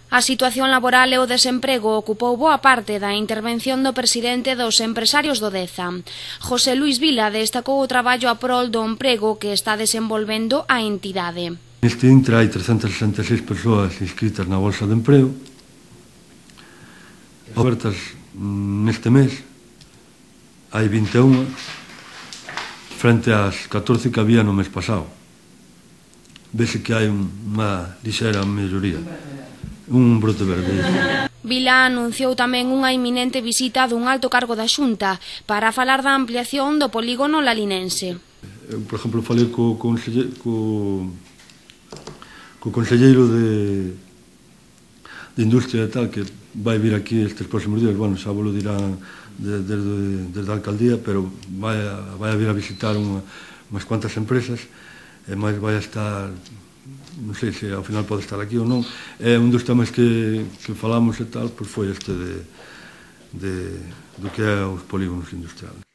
A situación laboral e o desemprego ocupou boa parte da intervención do presidente dos empresarios do Deza. José Luis Vila destacou o traballo a prol do emprego que está desenvolvendo a entidade. Neste intre hai 366 persoas inscritas na Bolsa de Emprego. Ofertas neste mes hai 21 frente ás 14 que había no mes pasado. Vese que hai unha lixera melloría. Un brote verde. Vila anunciou tamén unha inminente visita dun alto cargo da Xunta para falar da ampliación do polígono lalinense. Eu, por exemplo, falei co conselleiro de Industria e tal, que vai vir aquí estes próximos días. Bueno, xa vos lo dirán desde a alcaldía, pero vai a vir a visitar unhas cuantas empresas, e máis vai a estar, non sei se ao final pode estar aquí ou non. Un dos temas que falamos e tal, pois foi este do que é os polígonos industriales.